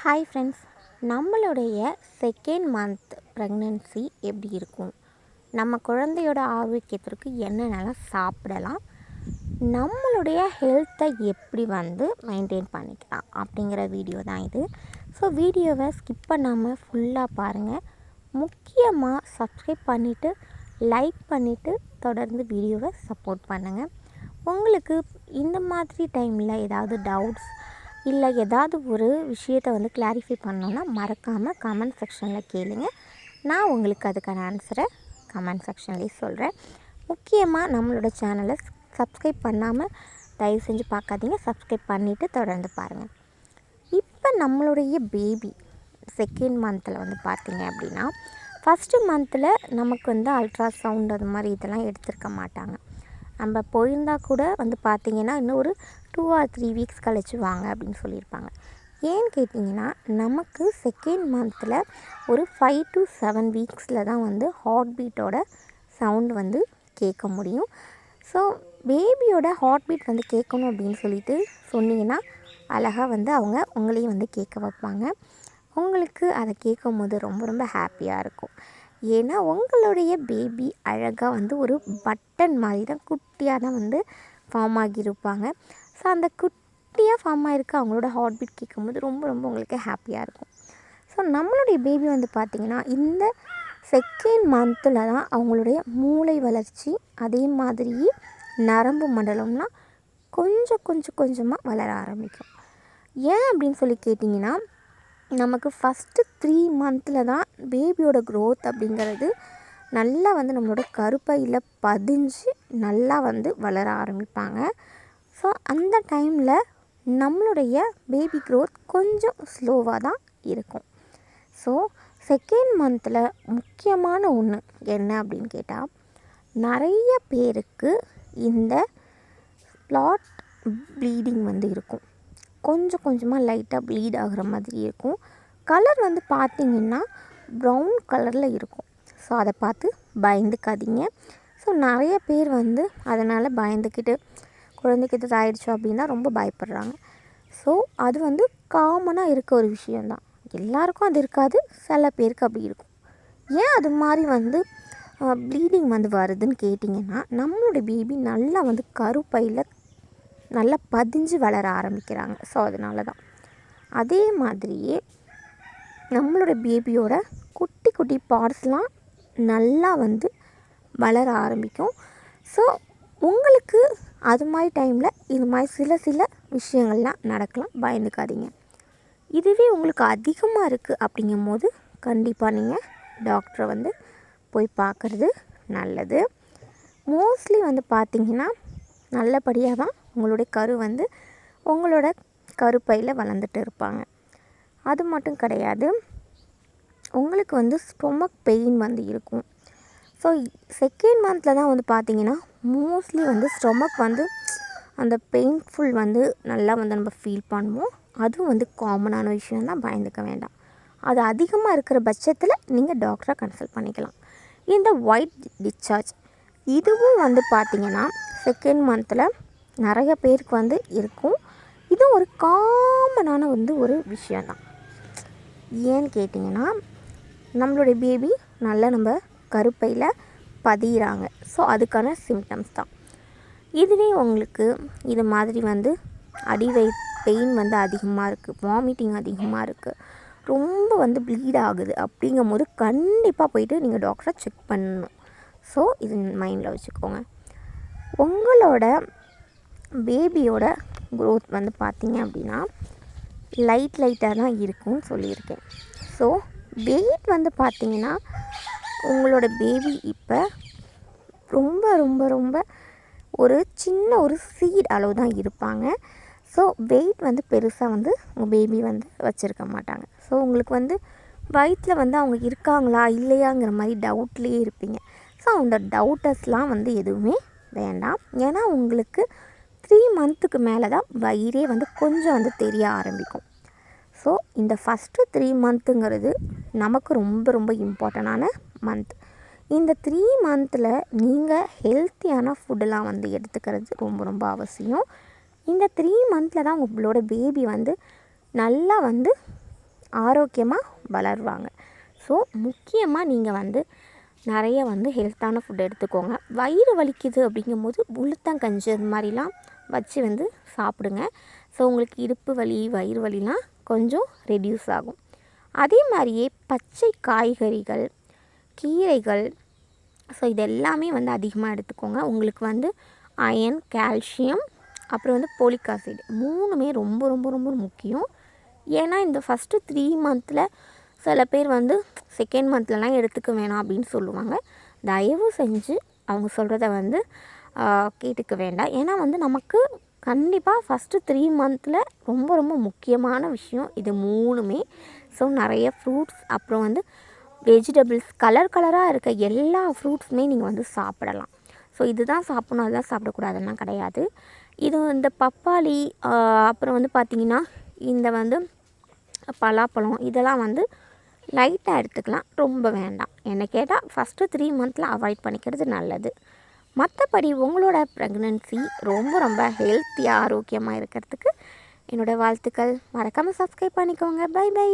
Hi friends, நம்மளுடைய second month pregnancy எப்படி இருக்கும், நம்ம குழந்தையோட ஆரோக்கியத்திற்கு என்னென்னலாம் சாப்பிடலாம், நம்மளுடைய ஹெல்த்தை எப்படி மெயின்டைன் பண்ணிக்கலாம் அப்படிங்கிற வீடியோ தான் இது. ஸோ வீடியோவை ஸ்கிப் பண்ணாமல் ஃபுல்லாக பாருங்கள். முக்கியமாக சப்ஸ்கிரைப் பண்ணிவிட்டு லைக் பண்ணிவிட்டு தொடர்ந்து வீடியோவை சப்போர்ட் பண்ணுங்கள். உங்களுக்கு இந்த மாதிரி டைமில் ஏதாவது டவுட்ஸ் இல்லை ஏதாவது ஒரு விஷயத்தை கிளாரிஃபை பண்ணோன்னா மறக்காமல் கமெண்ட் செக்ஷனில் கேளுங்க. நான் உங்களுக்கு அதுக்கான ஆன்சரை கமெண்ட் செக்ஷன்லேயே சொல்கிறேன். முக்கியமாக நம்மளோட சேனலை சப்ஸ்கிரைப் பண்ணாமல் தயவு செஞ்சு பார்க்காதீங்க, சப்ஸ்கிரைப் பண்ணிவிட்டு தொடர்ந்து பாருங்கள். இப்போ நம்மளுடைய பேபி செகண்ட் மந்தில் பார்த்தீங்க அப்படின்னா, ஃபஸ்ட்டு மந்தில் நமக்கு அல்ட்ராசவுண்ட் அது மாதிரி இதெல்லாம் எடுத்திருக்க மாட்டாங்க. நம்ம போயிருந்தால் கூட பார்த்திங்கன்னா இன்னும் ஒரு 2 or 3 வீக்ஸ் கழிச்சு வாங்க அப்படின்னு சொல்லியிருப்பாங்க. ஏன்னு கேட்டிங்கன்னா, நமக்கு செகண்ட் மந்தில் ஒரு 5 to 7 வீக்ஸில் தான் ஹார்ட் பீட்டோட சவுண்டு கேட்க முடியும். ஸோ பேபியோட ஹார்ட் பீட் கேட்கணும் அப்படின்னு சொல்லிட்டு சொன்னீங்கன்னா அழகாக அவங்க உங்களையும் கேட்க வைப்பாங்க. உங்களுக்கு அதை கேட்கும் போது ரொம்ப ரொம்ப ஹாப்பியாக இருக்கும். ஏன்னா உங்களுடைய பேபி அழகாக ஒரு பட்டன் மாதிரி தான் குட்டியாக தான் ஃபார்ம் ஆகியிருப்பாங்க. ஸோ அந்த குட்டியாக ஃபார்ம் ஆகிருக்க அவங்களோட ஹார்ட் பீட் கேட்கும்போது ரொம்ப ரொம்ப உங்களுக்கு ஹாப்பியாக இருக்கும். ஸோ நம்மளுடைய பேபி பார்த்திங்கன்னா இந்த செகண்ட் மந்தில் தான் அவங்களுடைய மூளை வளர்ச்சி, அதே மாதிரி நரம்பு மண்டலம்லாம் கொஞ்சமாக வளர ஆரம்பிக்கும். ஏன் அப்படின்னு சொல்லி கேட்டிங்கன்னா, நமக்கு ஃபஸ்ட்டு 3 மந்தில் தான் பேபியோட க்ரோத் அப்படிங்கிறது நல்லா நம்மளோட கருப்பையில் பதிஞ்சு நல்லா வளர ஆரம்பிப்பாங்க. ஸோ அந்த டைமில் நம்மளுடைய பேபி க்ரோத் கொஞ்சம் ஸ்லோவாக தான் இருக்கும். ஸோ செகண்ட் மந்தில் முக்கியமான ஒன்று என்ன அப்படின்னு கேட்டால், நிறைய பேருக்கு இந்த ஸ்பாட் ப்ளீடிங் இருக்கும். கொஞ்சமாக லைட்டாக ப்ளீட் ஆகிற மாதிரி இருக்கும். கலர் பார்த்திங்கன்னா ப்ரௌன் கலரில் இருக்கும். ஸோ அதை பார்த்து பயந்துக்காதீங்க. ஸோ நிறைய பேர் அதனால் பயந்துக்கிட்டு குழந்தைக்கு இது ஆயிடுச்சோ அப்படின்னா ரொம்ப பயப்படுறாங்க. ஸோ அது காமனாக இருக்க ஒரு விஷயந்தான். எல்லாருக்கும் அது இருக்காது, சில பேருக்கு அப்படி இருக்கும். ஏன் அது மாதிரி ப்ளீடிங் வருதுன்னு கேட்டிங்கன்னா, நம்மளுடைய பேபி நல்லா கருப்பையில் நல்லா பதிஞ்சு வளர ஆரம்பிக்கிறாங்க. ஸோ அதனால தான். அதே மாதிரியே நம்மளோட பேபியோட குட்டி பார்ட்ஸ்லாம் நல்லா வளர ஆரம்பிக்கும். ஸோ உங்களுக்கு அது மாதிரி டைமில் இது மாதிரி சில விஷயங்கள்லாம் நடக்கலாம், பயந்துக்காதீங்க. இதுவே உங்களுக்கு அதிகமாக இருக்குது அப்படிங்கும் போது கண்டிப்பாக நீங்கள் டாக்டரை போய் பார்க்குறது நல்லது. மோஸ்ட்லி பார்த்திங்கன்னா நல்லபடியாக தான் உங்களுடைய கரு உங்களோட கருப்பையில் வளர்ந்துட்டு இருப்பாங்க. அது மட்டும் கிடையாது, உங்களுக்கு ஸ்டொமக் பெயின் இருக்கும். ஸோ செகண்ட் மந்தில் தான் பார்த்திங்கன்னா மோஸ்ட்லி ஸ்டொமக் அந்த பெயின்ஃபுல் நல்லா நம்ம ஃபீல் பண்ணுவோம். அதுவும் காமனான விஷயம் தான், பயந்துக்க வேண்டாம். அது அதிகமாக இருக்கிற பட்சத்தில் நீங்கள் டாக்டரை கன்சல்ட் பண்ணிக்கலாம். இந்த ஒயிட் டிஸ்சார்ஜ் இதுவும் பார்த்திங்கன்னா செகண்ட் மந்தில் நிறைய பேருக்கு இருக்கும். இது ஒரு காமனான ஒரு விஷயந்தான். ஏன்னு கேட்டிங்கன்னா, நம்மளுடைய பேபி நல்லா நம்ம கருப்பையில் பதிகிறாங்க. ஸோ அதுக்கான சிம்டம்ஸ் தான். இதுவே உங்களுக்கு இது மாதிரி அடிவயிறு பெயின் அதிகமாக இருக்குது, வாமிட்டிங் அதிகமாக இருக்குது, ரொம்ப ப்ளீட் ஆகுது அப்படிங்கும் போது கண்டிப்பாக போயிட்டு நீங்கள் டாக்டரை செக் பண்ணணும். ஸோ இது மைண்டில் வச்சுக்கோங்க. உங்களோட பேபியோட க்ரோத் பார்த்திங்க அப்படின்னா லைட்டாக தான் இருக்கும்னு சொல்லியிருக்கேன். ஸோ வெயிட் பார்த்திங்கன்னா உங்களோட பேபி இப்போ ரொம்ப ரொம்ப ரொம்ப ஒரு சின்ன ஒரு சீட் அளவு தான் இருப்பாங்க. ஸோ வெயிட் பெருசாக உங்கள் பேபி வச்சுருக்க மாட்டாங்க. ஸோ உங்களுக்கு வயிற்றில் அவங்க இருக்காங்களா இல்லையாங்கிற மாதிரி டவுட்லேயே இருப்பீங்க. ஸோ அந்த டவுட்டர்ஸ்லாம் எதுவுமே வேண்டாம். ஏன்னா உங்களுக்கு 3 மந்த்துக்கு மேலே தான் வயிறே கொஞ்சம் தெரிய ஆரம்பிக்கும். ஸோ இந்த ஃபஸ்ட்டு 3 மந்த்துங்கிறது நமக்கு ரொம்ப ரொம்ப இம்பார்ட்டண்டான மந்த். இந்த 3 மந்தில் நீங்கள் ஹெல்த்தியான ஃபுட்டெல்லாம் எடுத்துக்கிறது ரொம்ப ரொம்ப அவசியம். இந்த 3 மந்தில் தான் உங்களோட பேபி நல்லா ஆரோக்கியமாக வளருவாங்க. ஸோ முக்கியமாக நீங்கள் வந்து நிறைய வந்து ஹெல்த்தான ஃபுட் எடுத்துக்கோங்க. வயிறு வலிக்குது அப்படிங்கும்போது உளுத்தங்கஞ்சி அது மாதிரிலாம் வச்சு வந்து சாப்பிடுங்க. ஸோ உங்களுக்கு இடுப்பு வலி வயிறு வலிலாம் கொஞ்சம் ரெடியூஸ் ஆகும். அதே மாதிரியே பச்சை காய்கறிகள், கீரைகள், ஸோ இது எல்லாமே வந்து அதிகமாக எடுத்துக்கோங்க. உங்களுக்கு வந்து அயன், கால்சியம், அப்புறம் வந்து போலிக் ஆசிட் 3மே ரொம்ப ரொம்ப ரொம்ப முக்கியம். ஏன்னா இந்த ஃபஸ்ட்டு 3 மந்தில் சில பேர் வந்து செகண்ட் மந்த்லலாம் எடுத்துக்க வேணாம் அப்படின்னு சொல்லுவாங்க. தயவு செஞ்சு அவங்க சொல்கிறத வந்து கேட்டுக்க வேண்டாம். ஏன்னா வந்து நமக்கு கண்டிப்பாக ஃபஸ்ட்டு 3 மந்தில் ரொம்ப ரொம்ப முக்கியமான விஷயம் இது 3மே. ஸோ நிறைய ஃப்ரூட்ஸ், அப்புறம் வந்து வெஜிடபிள்ஸ், கலர் கலராக இருக்க எல்லா ஃப்ரூட்ஸுமே நீங்கள் வந்து சாப்பிடலாம். ஸோ இதுதான் சாப்பிட்ணும் அதுதான் சாப்பிடக்கூடாதுலாம் கிடையாது. இது இந்த பப்பாளி, அப்புறம் வந்து பார்த்திங்கன்னா இந்த வந்து பலாப்பழம், இதெல்லாம் வந்து லைட்டாக எடுத்துக்கலாம், ரொம்ப வேண்டாம். என்ன கேட்டால் ஃபஸ்ட்டு 3 மந்தில் அவாய்ட் பண்ணிக்கிறது நல்லது. மற்றபடி உங்களோட ப்ரெக்னென்சி ரொம்ப ரொம்ப ஹெல்த்தியாக ஆரோக்கியமாக இருக்கிறதுக்கு என்னோடய வாழ்த்துக்கள். மறக்காமல் சப்ஸ்கிரைப் பண்ணிக்கோங்க. Bye by.